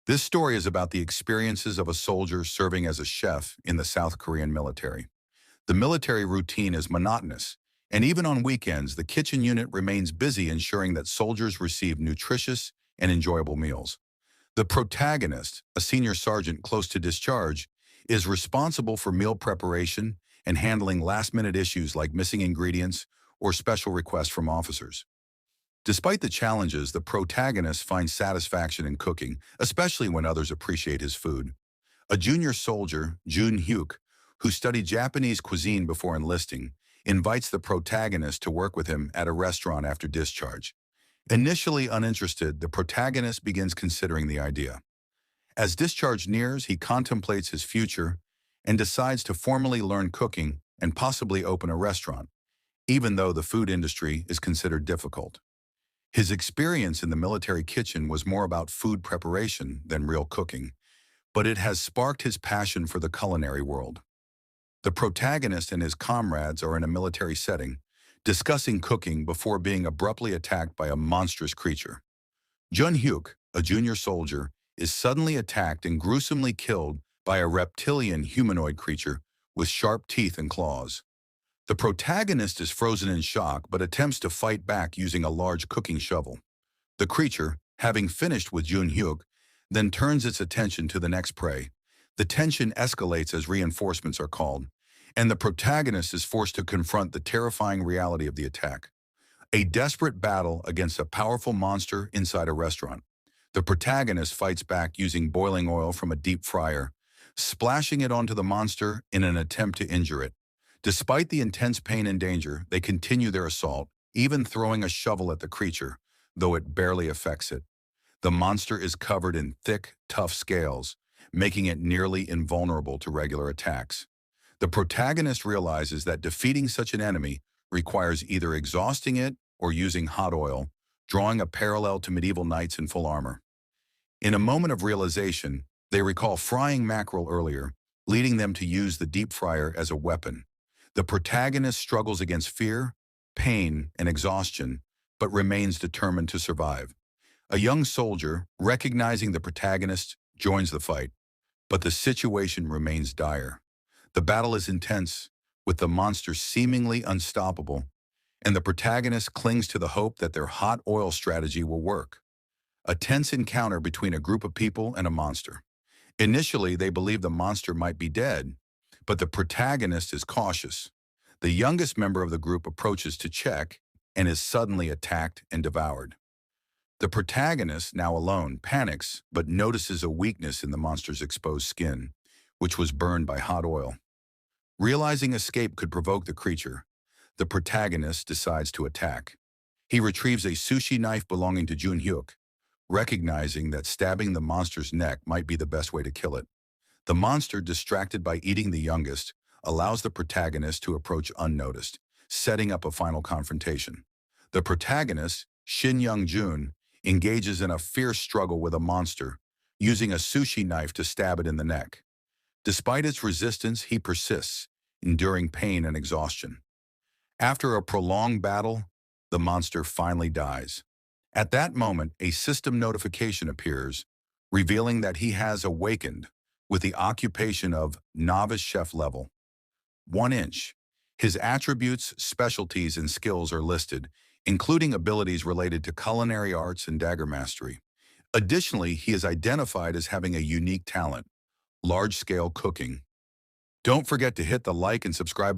This story is about the experiences of a soldier serving as a chef in the South Korean military. The military routine is monotonous, and even on weekends, the kitchen unit remains busy ensuring that soldiers receive nutritious and enjoyable meals. The protagonist, a senior sergeant close to discharge, is responsible for meal preparation and handling last-minute issues like missing ingredients or special requests from officers. Despite the challenges, the protagonist finds satisfaction in cooking, especially when others appreciate his food. A junior soldier, Jun Hyuk, who studied Japanese cuisine before enlisting, invites the protagonist to work with him at a restaurant after discharge. Initially uninterested, the protagonist begins considering the idea. As discharge nears, he contemplates his future and decides to formally learn cooking and possibly open a restaurant, even though the food industry is considered difficult. His experience in the military kitchen was more about food preparation than real cooking, but it has sparked his passion for the culinary world. The protagonist and his comrades are in a military setting, discussing cooking before being abruptly attacked by a monstrous creature. Jun Hyuk, a junior soldier, is suddenly attacked and gruesomely killed by a reptilian humanoid creature with sharp teeth and claws. The protagonist is frozen in shock but attempts to fight back using a large cooking shovel. The creature, having finished with Jun Hyuk, then turns its attention to the next prey. The tension escalates as reinforcements are called, and the protagonist is forced to confront the terrifying reality of the attack. A desperate battle against a powerful monster inside a restaurant. The protagonist fights back using boiling oil from a deep fryer, splashing it onto the monster in an attempt to injure it. Despite the intense pain and danger, they continue their assault, even throwing a shovel at the creature, though it barely affects it. The monster is covered in thick, tough scales, making it nearly invulnerable to regular attacks. The protagonist realizes that defeating such an enemy requires either exhausting it or using hot oil, drawing a parallel to medieval knights in full armor. In a moment of realization, they recall frying mackerel earlier, leading them to use the deep fryer as a weapon. The protagonist struggles against fear, pain, and exhaustion, but remains determined to survive. A young soldier, recognizing the protagonist, joins the fight, but the situation remains dire. The battle is intense, with the monster seemingly unstoppable, and the protagonist clings to the hope that their hot oil strategy will work. A tense encounter between a group of people and a monster. Initially, they believe the monster might be dead, but the protagonist is cautious. The youngest member of the group approaches to check and is suddenly attacked and devoured. The protagonist, now alone, panics but notices a weakness in the monster's exposed skin, which was burned by hot oil. Realizing escape could provoke the creature, the protagonist decides to attack. He retrieves a sushi knife belonging to Jun Hyuk, recognizing that stabbing the monster's neck might be the best way to kill it. The monster, distracted by eating the youngest, allows the protagonist to approach unnoticed, setting up a final confrontation. The protagonist, Shin Young-jun, engages in a fierce struggle with a monster, using a sushi knife to stab it in the neck. Despite its resistance, he persists, enduring pain and exhaustion. After a prolonged battle, the monster finally dies. At that moment, a system notification appears, revealing that he has awakened with the occupation of novice chef level. 1 inch. His attributes, specialties, and skills are listed, including abilities related to culinary arts and dagger mastery. Additionally, he is identified as having a unique talent, large-scale cooking. Don't forget to hit the like and subscribe